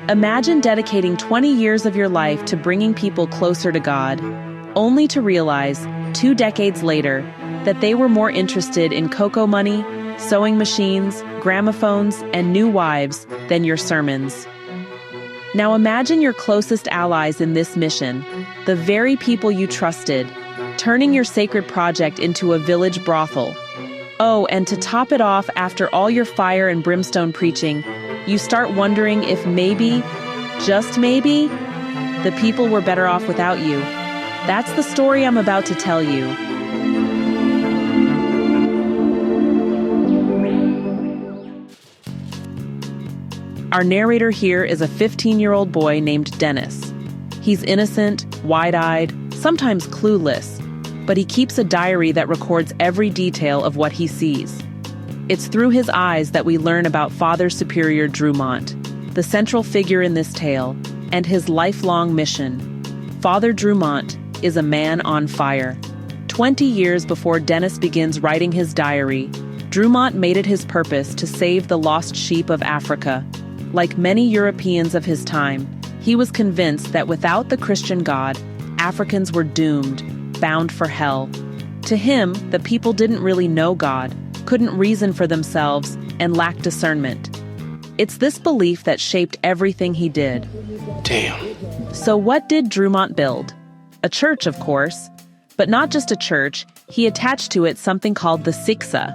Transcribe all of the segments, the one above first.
Imagine dedicating 20 years of your life to bringing people closer to God, only to realize, 2 decades later, that they were more interested in cocoa money, sewing machines, gramophones, and new wives than your sermons. Now imagine your closest allies in this mission, the very people you trusted, turning your sacred project into a village brothel. Oh, and to top it off, after all your fire and brimstone preaching, you start wondering if maybe, just maybe, the people were better off without you. That's the story I'm about to tell you. Our narrator here is a 15-year-old boy named Denis. He's innocent, wide-eyed, sometimes clueless, but he keeps a diary that records every detail of what he sees. It's through his eyes that we learn about Father Superior Drumont, the central figure in this tale, and his lifelong mission. Father Drumont is a man on fire. 20 years before Denis begins writing his diary, Drumont made it his purpose to save the lost sheep of Africa. Like many Europeans of his time, he was convinced that without the Christian God, Africans were doomed, bound for hell. To him, the people didn't really know God, couldn't reason for themselves, and lacked discernment. It's this belief that shaped everything he did. Damn. So what did Drumont build? A church, of course. But not just a church, he attached to it something called the Sixa.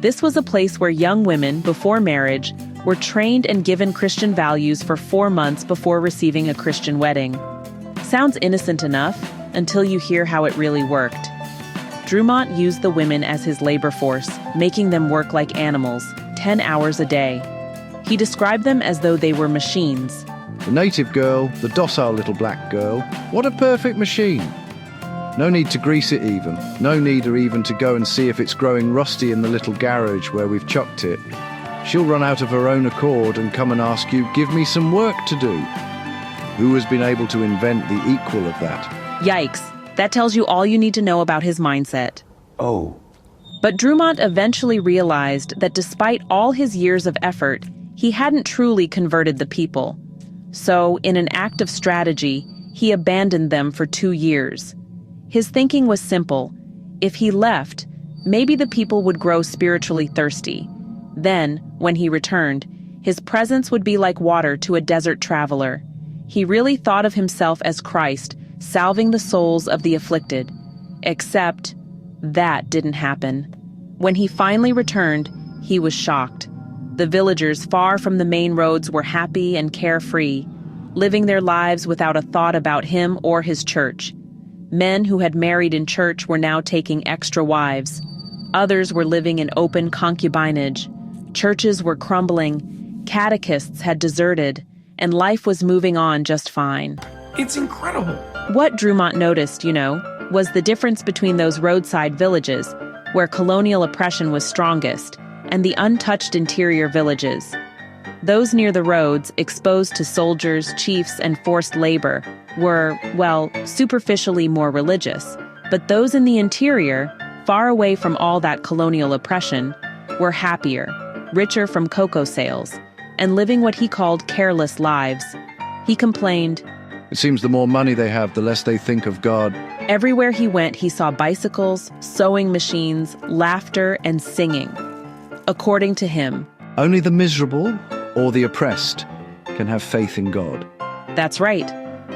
This was a place where young women, before marriage, were trained and given Christian values for 4 months before receiving a Christian wedding. Sounds innocent enough, until you hear how it really worked. Drumont used the women as his labor force, making them work like animals, 10 hours a day. He described them as though they were machines. The native girl, the docile little black girl, what a perfect machine. No need to grease it even. No need even to go and see if it's growing rusty in the little garage where we've chucked it. She'll run out of her own accord and come and ask you, give me some work to do. Who has been able to invent the equal of that? Yikes. That tells you all you need to know about his mindset. Oh. But Drumont eventually realized that despite all his years of effort, he hadn't truly converted the people. So, in an act of strategy, he abandoned them for 2 years. His thinking was simple. If he left, maybe the people would grow spiritually thirsty. Then, when he returned, his presence would be like water to a desert traveler. He really thought of himself as Christ, salving the souls of the afflicted. Except, that didn't happen. When he finally returned, he was shocked. The villagers far from the main roads were happy and carefree, living their lives without a thought about him or his church. Men who had married in church were now taking extra wives. Others were living in open concubinage. Churches were crumbling, catechists had deserted, and life was moving on just fine. It's incredible. What Drumont noticed, was the difference between those roadside villages, where colonial oppression was strongest, and the untouched interior villages. Those near the roads, exposed to soldiers, chiefs, and forced labor, were, well, superficially more religious. But those in the interior, far away from all that colonial oppression, were happier, richer from cocoa sales, and living what he called careless lives. He complained, It seems the more money they have, the less they think of God. Everywhere he went, he saw bicycles, sewing machines, laughter, and singing. According to him, only the miserable or the oppressed can have faith in God. That's right.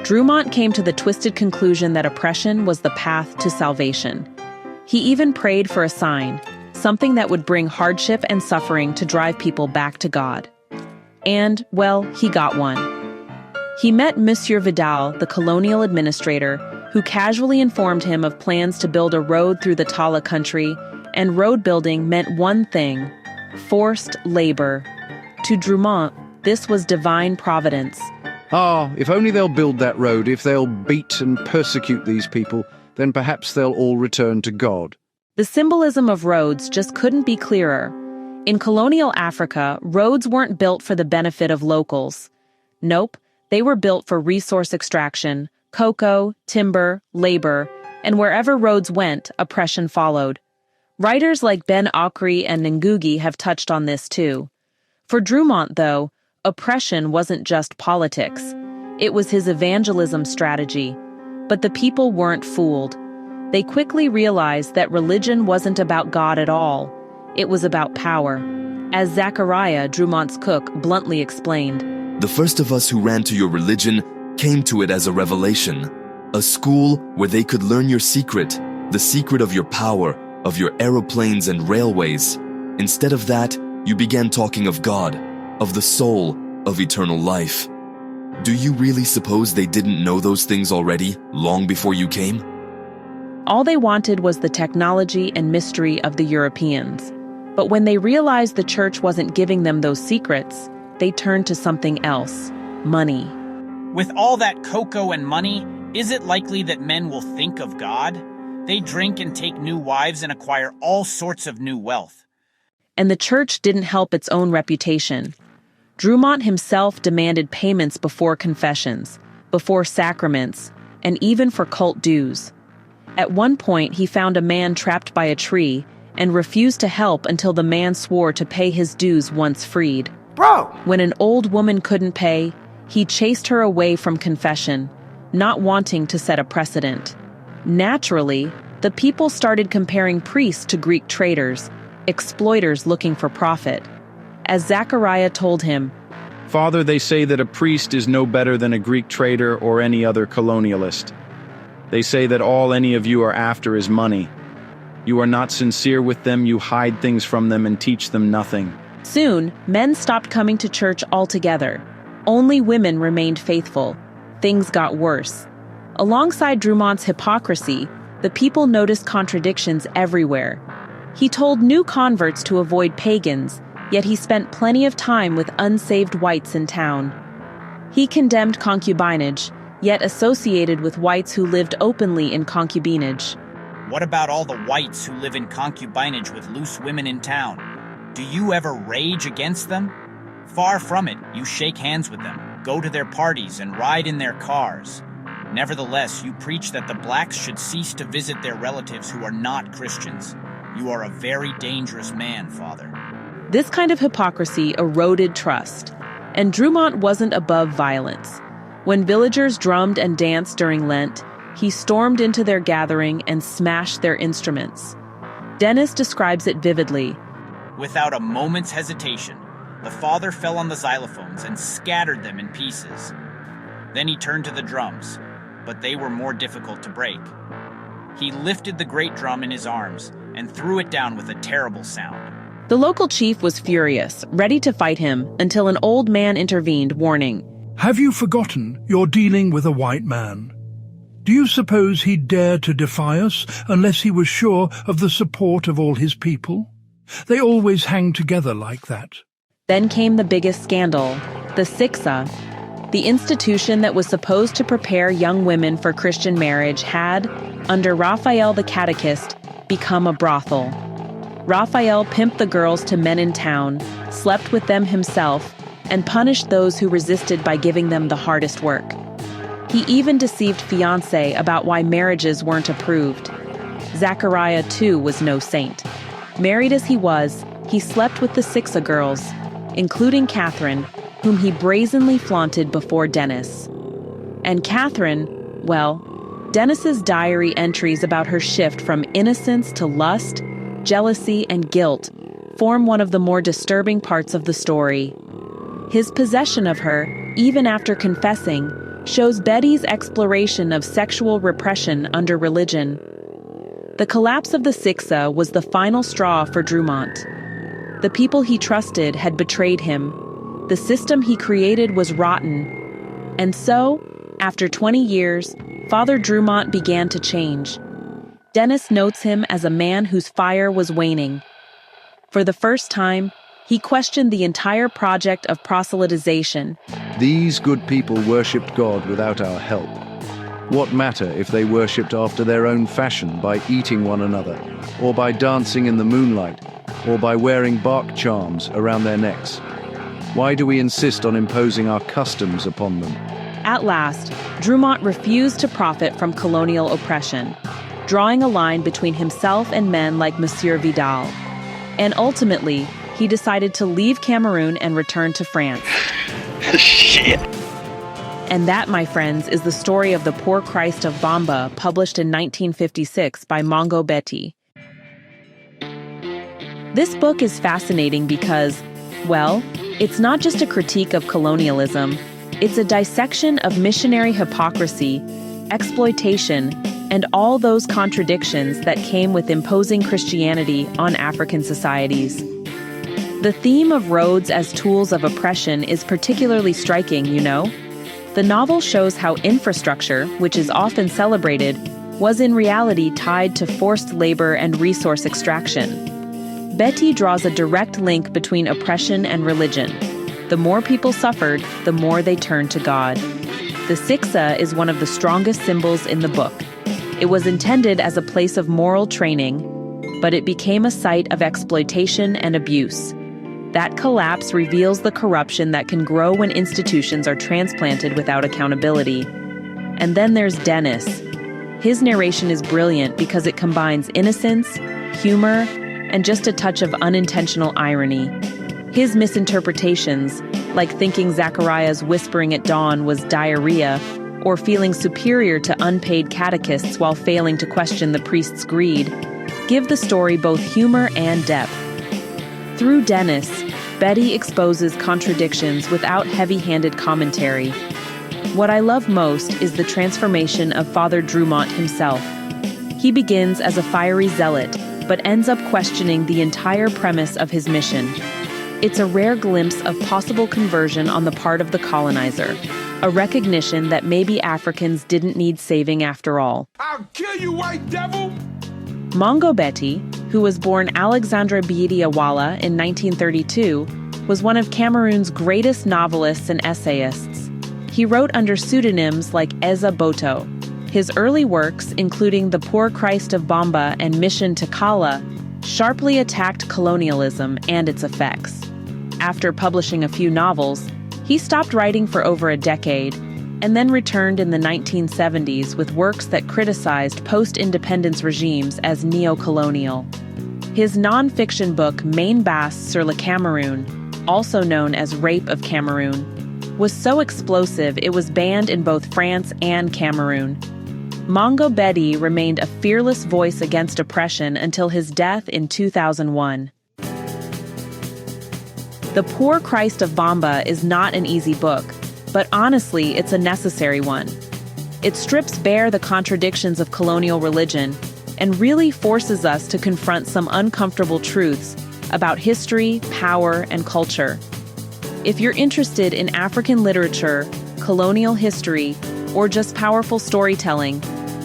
Drumont came to the twisted conclusion that oppression was the path to salvation. He even prayed for a sign, something that would bring hardship and suffering to drive people back to God. And, well, he got one. He met Monsieur Vidal, the colonial administrator, who casually informed him of plans to build a road through the Tala country, and road building meant one thing: forced labor. To Drumont, this was divine providence. If only they'll build that road, if they'll beat and persecute these people, then perhaps they'll all return to God. The symbolism of roads just couldn't be clearer. In colonial Africa, roads weren't built for the benefit of locals. Nope, they were built for resource extraction, cocoa, timber, labor, and wherever roads went, oppression followed. Writers like Ben Okri and Ngugi have touched on this too. For Drumont, though, Oppression wasn't just politics. It was his evangelism strategy. But the people weren't fooled. They quickly realized that religion wasn't about God at all. It was about power. As Zachariah, Drumont's cook, bluntly explained, "The first of us who ran to your religion came to it as a revelation, a school where they could learn your secret, the secret of your power, of your aeroplanes and railways. Instead of that, you began talking of God, of the soul, of eternal life. Do you really suppose they didn't know those things already, long before you came?" All they wanted was the technology and mystery of the Europeans. But when they realized the church wasn't giving them those secrets, they turned to something else: money. With all that cocoa and money, is it likely that men will think of God? They drink and take new wives and acquire all sorts of new wealth. And the church didn't help its own reputation. Drumont himself demanded payments before confessions, before sacraments, and even for cult dues. At one point, he found a man trapped by a tree and refused to help until the man swore to pay his dues once freed. Bro! When an old woman couldn't pay, he chased her away from confession, not wanting to set a precedent. Naturally, the people started comparing priests to Greek traders, exploiters looking for profit. As Zachariah told him, "Father, they say that a priest is no better than a Greek trader or any other colonialist. They say that all any of you are after is money. You are not sincere with them, you hide things from them and teach them nothing." Soon, men stopped coming to church altogether. Only women remained faithful. Things got worse. Alongside Drumont's hypocrisy, the people noticed contradictions everywhere. He told new converts to avoid pagans, yet he spent plenty of time with unsaved whites in town. He condemned concubinage, yet associated with whites who lived openly in concubinage. What about all the whites who live in concubinage with loose women in town? Do you ever rage against them? Far from it, you shake hands with them, go to their parties, and ride in their cars. Nevertheless, you preach that the blacks should cease to visit their relatives who are not Christians. You are a very dangerous man, Father. This kind of hypocrisy eroded trust, and Drumont wasn't above violence. When villagers drummed and danced during Lent, he stormed into their gathering and smashed their instruments. Denis describes it vividly. Without a moment's hesitation, the father fell on the xylophones and scattered them in pieces. Then he turned to the drums, but they were more difficult to break. He lifted the great drum in his arms and threw it down with a terrible sound. The local chief was furious, ready to fight him, until an old man intervened, warning, "Have you forgotten you're dealing with a white man? Do you suppose he'd dare to defy us unless he was sure of the support of all his people? They always hang together like that." Then came the biggest scandal, the Sixa. The institution that was supposed to prepare young women for Christian marriage had, under Raphael the Catechist, become a brothel. Raphael pimped the girls to men in town, slept with them himself, and punished those who resisted by giving them the hardest work. He even deceived fiancé about why marriages weren't approved. Zachariah, too, was no saint. Married as he was, he slept with the Sixa girls, including Catherine, whom he brazenly flaunted before Denis. And Catherine, well, Denis's diary entries about her shift from innocence to lust, jealousy, and guilt form one of the more disturbing parts of the story. His possession of her, even after confessing, shows Beti's exploration of sexual repression under religion. The collapse of the Sixa was the final straw for Drumont. The people he trusted had betrayed him. The system he created was rotten. And so, after 20 years, Father Drumont began to change. Denis notes him as a man whose fire was waning. For the first time, he questioned the entire project of proselytization. These good people worshipped God without our help. What matter if they worshipped after their own fashion by eating one another, or by dancing in the moonlight, or by wearing bark charms around their necks? Why do we insist on imposing our customs upon them? At last, Drumont refused to profit from colonial oppression, drawing a line between himself and men like Monsieur Vidal. And ultimately, he decided to leave Cameroon and return to France. Shit. And that, my friends, is the story of the Poor Christ of Bomba, published in 1956 by Mongo Beti. This book is fascinating because, well, it's not just a critique of colonialism, it's a dissection of missionary hypocrisy, exploitation, and all those contradictions that came with imposing Christianity on African societies. The theme of roads as tools of oppression is particularly striking, you know? The novel shows how infrastructure, which is often celebrated, was in reality tied to forced labor and resource extraction. Beti draws a direct link between oppression and religion. The more people suffered, the more they turned to God. The Sixa is one of the strongest symbols in the book. It was intended as a place of moral training, but it became a site of exploitation and abuse. That collapse reveals the corruption that can grow when institutions are transplanted without accountability. And then there's Denis. His narration is brilliant because it combines innocence, humor, and just a touch of unintentional irony. His misinterpretations, like thinking Zachariah's whispering at dawn was diarrhea, or feeling superior to unpaid catechists while failing to question the priest's greed, give the story both humor and depth. Through Denis, Beti exposes contradictions without heavy-handed commentary. What I love most is the transformation of Father Drumont himself. He begins as a fiery zealot, but ends up questioning the entire premise of his mission. It's a rare glimpse of possible conversion on the part of the colonizer, a recognition that maybe Africans didn't need saving after all. I'll kill you, white devil! Mongo Beti, who was born Alexandre Biediawala in 1932, was one of Cameroon's greatest novelists and essayists. He wrote under pseudonyms like Eza Boto. His early works, including The Poor Christ of Bomba and Mission to Kala, sharply attacked colonialism and its effects. After publishing a few novels, he stopped writing for over a decade, and then returned in the 1970s with works that criticized post-independence regimes as neo-colonial. His non-fiction book Main Bass sur le Cameroon, also known as Rape of Cameroon, was so explosive it was banned in both France and Cameroon. Mongo Beti remained a fearless voice against oppression until his death in 2001. The Poor Christ of Bomba is not an easy book, but honestly, it's a necessary one. It strips bare the contradictions of colonial religion and really forces us to confront some uncomfortable truths about history, power, and culture. If you're interested in African literature, colonial history, or just powerful storytelling,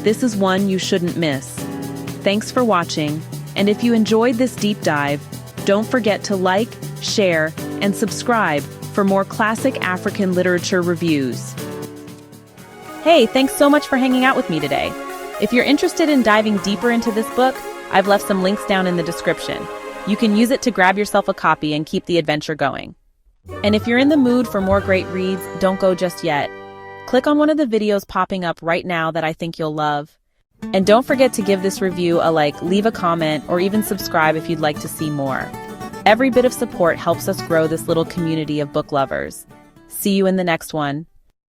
this is one you shouldn't miss. Thanks for watching, and if you enjoyed this deep dive, don't forget to like, share, and subscribe for more classic African literature reviews. Hey, thanks so much for hanging out with me today. If you're interested in diving deeper into this book, I've left some links down in the description. You can use it to grab yourself a copy and keep the adventure going. And if you're in the mood for more great reads, don't go just yet. Click on one of the videos popping up right now that I think you'll love. And don't forget to give this review a like, leave a comment, or even subscribe if you'd like to see more. Every bit of support helps us grow this little community of book lovers. See you in the next one.